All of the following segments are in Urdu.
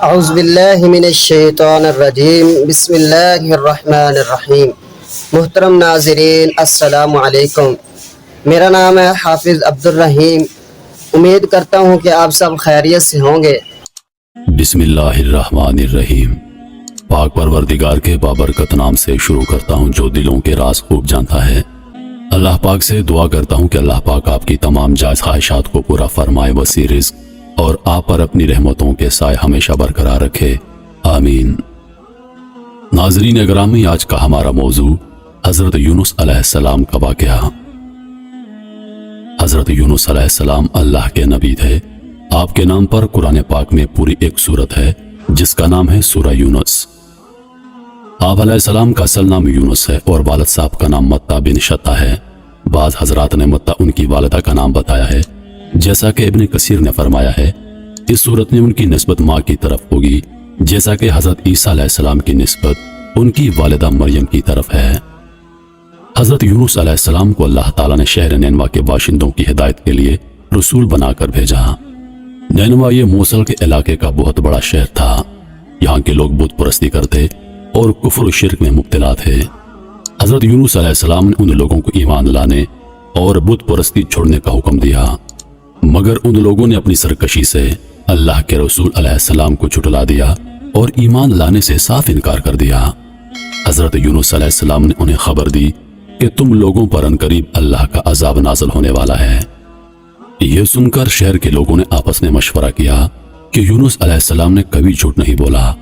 اعوذ باللہ من الشیطان الرجیم بسم اللہ الرحمن الرحیم۔ محترم ناظرین السلام علیکم، میرا نام ہے حافظ عبدالرحیم۔ امید کرتا ہوں کہ آپ سب خیریت سے ہوں گے۔ بسم اللہ الرحمن الرحیم۔ پاک پروردگار کے بابرکت نام سے شروع کرتا ہوں جو دلوں کے راز خوب جانتا ہے۔ اللہ پاک سے دعا کرتا ہوں کہ اللہ پاک آپ کی تمام جائز خواہشات کو پورا فرمائے، وسیع رزق اور آپ پر اپنی رحمتوں کے سائے ہمیشہ برقرار رکھے، آمین۔ ناظرین اگرامی، آج کا ہمارا موضوع حضرت یونس علیہ السلام کا واقعہ۔ حضرت یونس علیہ السلام اللہ کے نبی تھے۔ آپ کے نام پر قرآن پاک میں پوری ایک سورت ہے جس کا نام ہے سورہ یونس۔ آپ علیہ السلام کا اصل نام یونس ہے اور والد صاحب کا نام متہ بن شتہ ہے۔ بعض حضرات نے متہ ان کی والدہ کا نام بتایا ہے، جیسا کہ ابن کثیر نے فرمایا ہے اس صورت میں ان کی نسبت ماں کی طرف ہوگی، جیسا کہ حضرت عیسیٰ علیہ السلام کی نسبت ان کی والدہ مریم کی طرف ہے۔ حضرت یونس علیہ السلام کو اللہ تعالیٰ نے شہر نینوا کے باشندوں کی ہدایت کے لیے رسول بنا کر بھیجا۔ نینوا یہ موصل کے علاقے کا بہت بڑا شہر تھا۔ یہاں کے لوگ بت پرستی کرتے اور کفر و شرک میں مبتلا تھے۔ حضرت یونس علیہ السلام نے ان لوگوں کو ایمان لانے اور بت پرستی چھوڑنے کا حکم دیا، مگر ان لوگوں نے اپنی سرکشی سے اللہ کے رسول علیہ السلام کو جھٹلا دیا اور ایمان لانے سے صاف انکار کر دیا۔ حضرت یونس علیہ السلام نے انہیں خبر دی کہ تم لوگوں پر عنقریب اللہ کا عذاب نازل ہونے والا ہے۔ یہ سن کر شہر کے لوگوں نے آپس میں مشورہ کیا کہ یونس علیہ السلام نے کبھی جھوٹ نہیں بولا،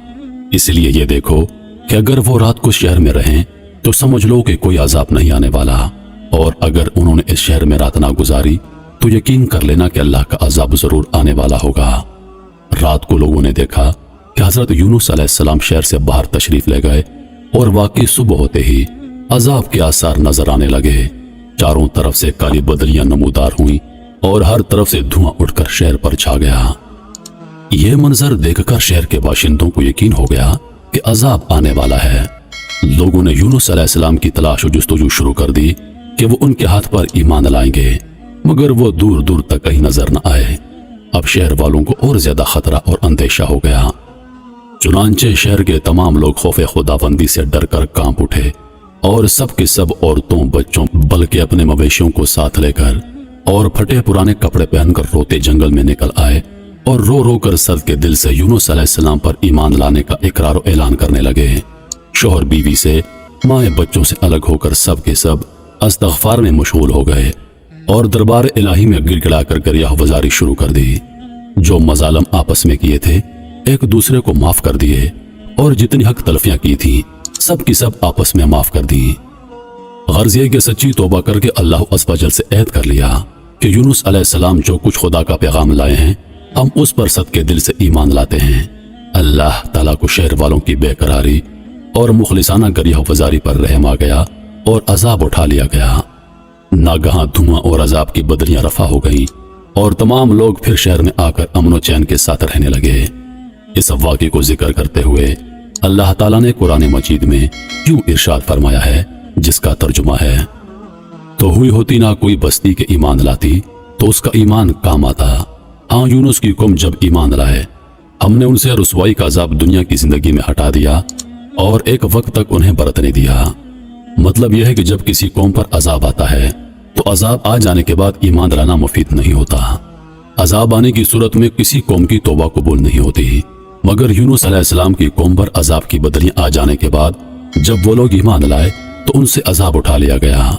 اس لیے یہ دیکھو کہ اگر وہ رات کو شہر میں رہیں تو سمجھ لو کہ کوئی عذاب نہیں آنے والا، اور اگر انہوں نے اس شہر میں رات نہ گزاری تو یقین کر لینا کہ اللہ کا عذاب ضرور آنے والا ہوگا۔ رات کو لوگوں نے دیکھا کہ حضرت یونس علیہ السلام شہر سے باہر تشریف لے گئے اور واقعی صبح ہوتے ہی عذاب کے آثار نظر آنے لگے۔ چاروں طرف سے کالی بدلیاں نمودار ہوئیں اور ہر طرف سے دھواں اٹھ کر شہر پر چھا گیا۔ یہ منظر دیکھ کر شہر کے باشندوں کو یقین ہو گیا کہ عذاب آنے والا ہے۔ لوگوں نے یونس علیہ السلام کی تلاش و جستجو شروع کر دی کہ وہ ان کے ہاتھ پر ایمان لائیں گے، مگر وہ دور دور تک کہیں نظر نہ آئے۔ اب شہر والوں کو اور زیادہ خطرہ اور اندیشہ ہو گیا۔ چنانچہ شہر کے تمام لوگ خوف خداوندی سے ڈر کر کانپ اٹھے اور سب کے سب عورتوں، بچوں، بلکہ اپنے مویشیوں کو ساتھ لے کر اور پھٹے پرانے کپڑے پہن کر روتے جنگل میں نکل آئے اور رو رو کر صد کے دل سے یونس علیہ السلام پر ایمان لانے کا اقرار و اعلان کرنے لگے۔ شوہر بیوی سے، مائیں بچوں سے الگ ہو کر سب کے سب استغفار میں مشغول ہو گئے اور دربار الہی میں گڑ گڑا کر گریہ وزاری شروع کر دی۔ جو مظالم آپس میں کیے تھے ایک دوسرے کو معاف کر دیے، اور جتنی حق تلفیاں کی تھیں سب کی سب آپس میں معاف کر دی۔ غرض یہ کہ سچی توبہ کر کے اللہ عز و جل سے عہد کر لیا کہ یونس علیہ السلام جو کچھ خدا کا پیغام لائے ہیں ہم اس پر صدقے دل سے ایمان لاتے ہیں۔ اللہ تعالیٰ کو شہر والوں کی بے قراری اور مخلصانہ گریہ وزاری پر رحم آ گیا اور عذاب اٹھا لیا گیا۔ ناگہاں دھواں اور عذاب کی بدلیاں رفع ہو گئیں اور تمام لوگ پھر شہر میں آ کر امن و چین کے ساتھ رہنے لگے۔ اس واقعے کو ذکر کرتے ہوئے اللہ تعالیٰ نے قرآن مجید میں یوں ارشاد فرمایا ہے، جس کا ترجمہ ہے، تو ہوئی ہوتی نہ کوئی بستی کے ایمان لاتی تو اس کا ایمان کام آتا۔ ہاں، یونس کی قوم جب ایمان لائے ہم نے ان سے رسوائی کا عذاب دنیا کی زندگی میں ہٹا دیا اور ایک وقت تک انہیں برتنے دیا۔ مطلب یہ ہے کہ جب کسی قوم پر عذاب آتا ہے تو عذاب آ جانے کے بعد ایمان لانا مفید نہیں ہوتا۔ عذاب آنے کی صورت میں کسی قوم کی توبہ قبول نہیں ہوتی، مگر یونس علیہ السلام کی قوم پر عذاب کی بدلیاں آ جانے کے بعد جب وہ لوگ ایمان لائے تو ان سے عذاب اٹھا لیا گیا۔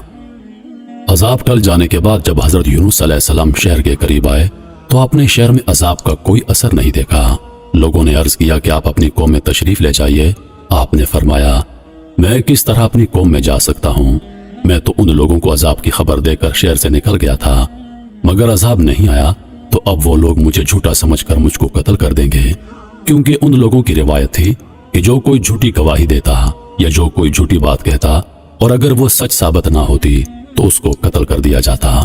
عذاب ٹل جانے کے بعد جب حضرت یونس علیہ السلام شہر کے قریب آئے تو آپ نے شہر میں عذاب کا کوئی اثر نہیں دیکھا۔ لوگوں نے عرض کیا کہ آپ اپنی قوم میں تشریف لے جائیے۔ آپ نے فرمایا، میں کس طرح اپنی قوم میں جا سکتا ہوں؟ میں تو ان لوگوں کو عذاب کی خبر دے کر شہر سے نکل گیا تھا، مگر عذاب نہیں آیا تو اب وہ لوگ مجھے جھوٹا سمجھ کر مجھ کو قتل کر دیں گے، کیونکہ ان لوگوں کی روایت تھی کہ جو کوئی جھوٹی گواہی دیتا یا جو کوئی جھوٹی بات کہتا اور اگر وہ سچ ثابت نہ ہوتی تو اس کو قتل کر دیا جاتا۔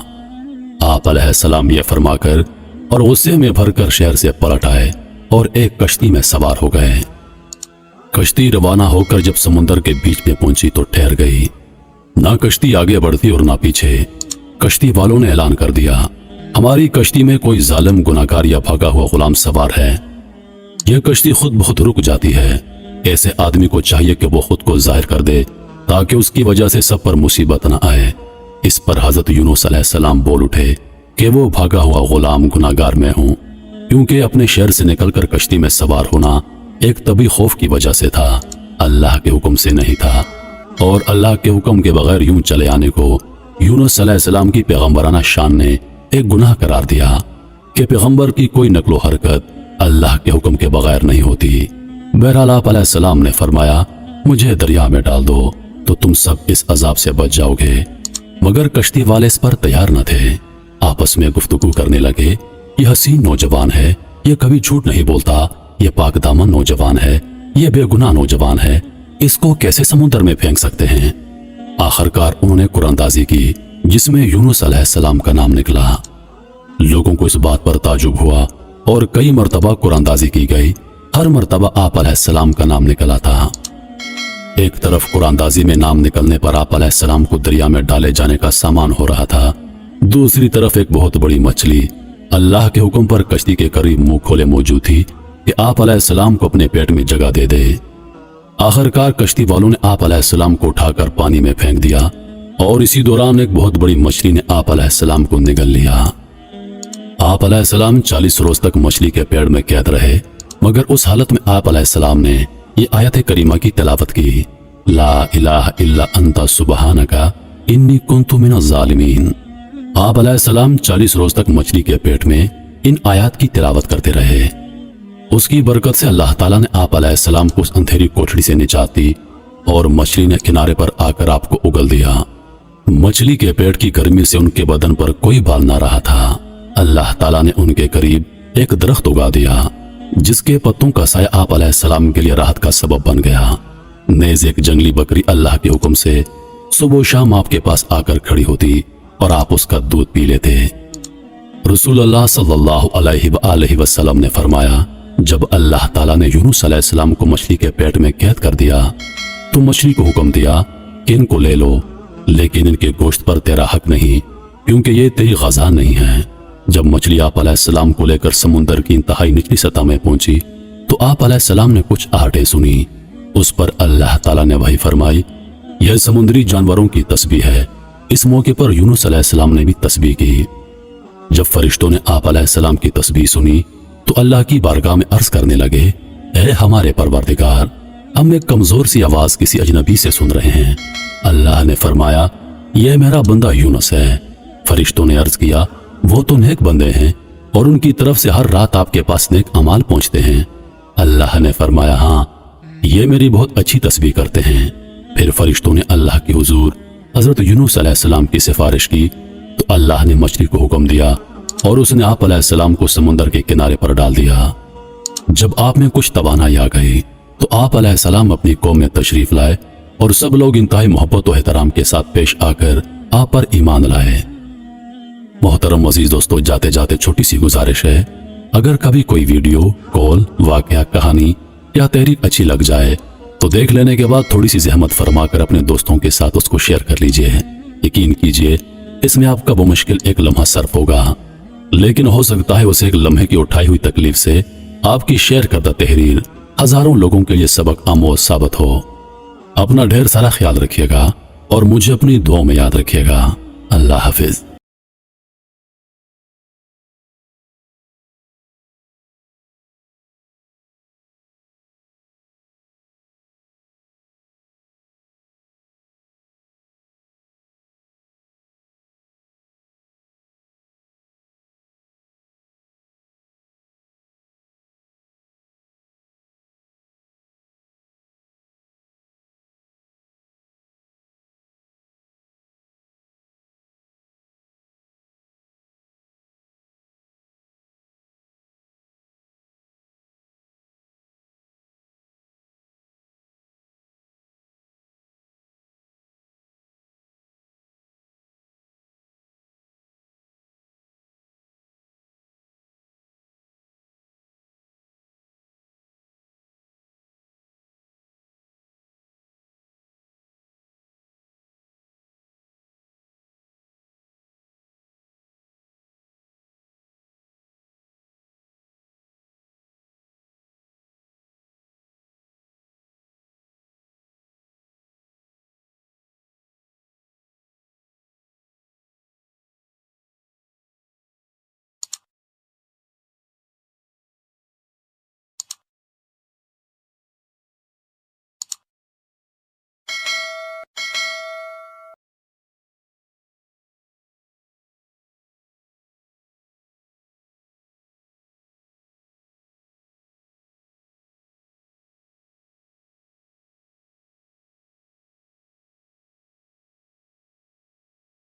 آپ علیہ السلام یہ فرما کر اور غصے میں بھر کر شہر سے پلٹ آئے اور ایک کشتی میں سوار ہو گئے۔ کشتی روانہ ہو کر جب سمندر کے بیچ میں پہنچی تو ٹھہر گئی، نہ کشتی آگے بڑھتی اور نہ پیچھے۔ کشتی والوں نے اعلان کر دیا، ہماری کشتی میں کوئی ظالم گناہگار یا بھاگا ہوا غلام سوار ہے۔ یہ کشتی خود بخود رک جاتی ہے۔ ایسے آدمی کو چاہیے کہ وہ خود کو ظاہر کر دے تاکہ اس کی وجہ سے سب پر مصیبت نہ آئے۔ اس پر حضرت یونس علیہ السلام بول اٹھے کہ وہ بھاگا ہوا غلام گناہگار میں ہوں، کیونکہ اپنے شہر سے نکل کر کشتی میں سوار ہونا ایک طبی خوف کی وجہ سے تھا، اللہ کے حکم سے نہیں تھا، اور اللہ کے حکم کے بغیر یوں چلے آنے کو یونس علیہ السلام کی پیغمبرانہ شان نے ایک گناہ قرار دیا کہ پیغمبر کی کوئی نقل و حرکت اللہ کے حکم کے بغیر نہیں ہوتی۔ بہرحال آپ علیہ السلام نے فرمایا، مجھے دریا میں ڈال دو تو تم سب اس عذاب سے بچ جاؤ گے، مگر کشتی والے اس پر تیار نہ تھے۔ آپس میں گفتگو کرنے لگے، یہ حسین نوجوان ہے، یہ کبھی جھوٹ نہیں بولتا، یہ پاک دامن نوجوان ہے، یہ بے گناہ نوجوان ہے، اس کو کیسے سمندر میں پھینک سکتے ہیں؟ آخرکار انہوں نے قرآن اندازی کی جس میں یونس علیہ السلام کا نام نکلا۔ لوگوں کو اس بات پر تعجب ہوا اور کئی مرتبہ قرآن اندازی کی گئی، ہر مرتبہ آپ علیہ السلام کا نام نکلا تھا۔ ایک طرف قرآن اندازی میں نام نکلنے پر آپ علیہ السلام کو دریا میں ڈالے جانے کا سامان ہو رہا تھا، دوسری طرف ایک بہت بڑی مچھلی اللہ کے حکم پر کشتی کے قریب منہ کھولے موجود تھی کہ آپ علیہ السلام کو اپنے پیٹ میں جگہ دے دے۔ آخرکار کشتی والوں نے آپ علیہ السلام کو اٹھا کر پانی میں پھینک دیا، اور اسی دوران ایک بہت بڑی مچھلی نے آپ علیہ السلام کو نگل لیا۔ آپ علیہ السلام 40 روز تک مچھلی کے پیڑ میں قید رہے، مگر اس حالت میں آپ علیہ السلام نے یہ آیت کریمہ کی تلاوت کی، لا الہ الا انت سبحانک انی کنت من الظالمین۔ آپ علیہ السلام 40 روز تک مچھلی کے پیٹ میں ان آیات کی تلاوت کرتے رہے۔ اس کی برکت سے اللہ تعالیٰ نے آپ علیہ السلام کو اس اندھیری کوٹھڑی سے نجات دی، اور مچھلی نے کنارے پر آ کر آپ کو اگل دیا۔ مچھلی کے پیٹ کی گرمی سے ان کے بدن پر کوئی بال نہ رہا تھا۔ اللہ تعالیٰ نے ان کے قریب ایک درخت اگا دیا جس کے پتوں کا سایہ آپ علیہ السلام کے لیے راحت کا سبب بن گیا۔ نیز ایک جنگلی بکری اللہ کے حکم سے صبح و شام آپ کے پاس آ کر کھڑی ہوتی اور آپ اس کا دودھ پی لیتے۔ رسول اللہ صلی اللہ علیہ وآلہ وسلم نے فرمایا، جب اللہ تعالیٰ نے یونس علیہ السلام کو مچھلی کے پیٹ میں قید کر دیا تو مچھلی کو حکم دیا کہ ان کو لے لو، لیکن ان کے گوشت پر تیرا حق نہیں، کیونکہ یہ تیری غذا نہیں ہے۔ جب مچھلی آپ علیہ السلام کو لے کر سمندر کی انتہائی نچلی سطح میں پہنچی تو آپ علیہ السلام نے کچھ آہٹیں سنی۔ اس پر اللہ تعالیٰ نے وحی فرمائی، یہ سمندری جانوروں کی تسبیح ہے۔ اس موقع پر یونس علیہ السلام نے بھی تسبیح کی۔ جب فرشتوں نے آپ علیہ السلام کی تسبیح سنی تو اللہ کی بارگاہ میں عرض کرنے لگے، اے ہمارے پروردگار، ہم ایک کمزور سی آواز کسی اجنبی سے سن رہے ہیں۔ اللہ نے فرمایا، یہ میرا بندہ یونس ہے۔ فرشتوں نے عرض کیا، وہ تو نیک بندے ہیں اور ان کی طرف سے ہر رات آپ کے پاس نیک اعمال پہنچتے ہیں۔ اللہ نے فرمایا، ہاں، یہ میری بہت اچھی تسبیح کرتے ہیں۔ پھر فرشتوں نے اللہ کے حضور حضرت یونس علیہ السلام کی سفارش کی تو اللہ نے مچھلی کو حکم دیا اور اس نے آپ علیہ السلام کو سمندر کے کنارے پر ڈال دیا۔ جب آپ میں کچھ توانائی آ گئی تو آپ علیہ السلام اپنی قوم میں تشریف لائے اور سب لوگ انتہائی محبت و احترام کے ساتھ پیش آ کر آپ پر ایمان لائے۔ محترم عزیز دوستو، جاتے جاتے چھوٹی سی گزارش ہے، اگر کبھی کوئی ویڈیو، کال، واقعہ، کہانی یا تحریر اچھی لگ جائے تو دیکھ لینے کے بعد تھوڑی سی زحمت فرما کر اپنے دوستوں کے ساتھ اس کو شیئر کر لیجئے۔ یقین کیجئے اس میں آپ کا بمشکل ایک لمحہ صرف ہوگا، لیکن ہو سکتا ہے اسے ایک لمحے کی اٹھائی ہوئی تکلیف سے آپ کی شیئر کردہ تحریر ہزاروں لوگوں کے لیے سبق آموز ثابت ہو۔ اپنا ڈھیر سارا خیال رکھیے گا اور مجھے اپنی دعاؤں میں یاد رکھیے گا۔ اللہ حافظ۔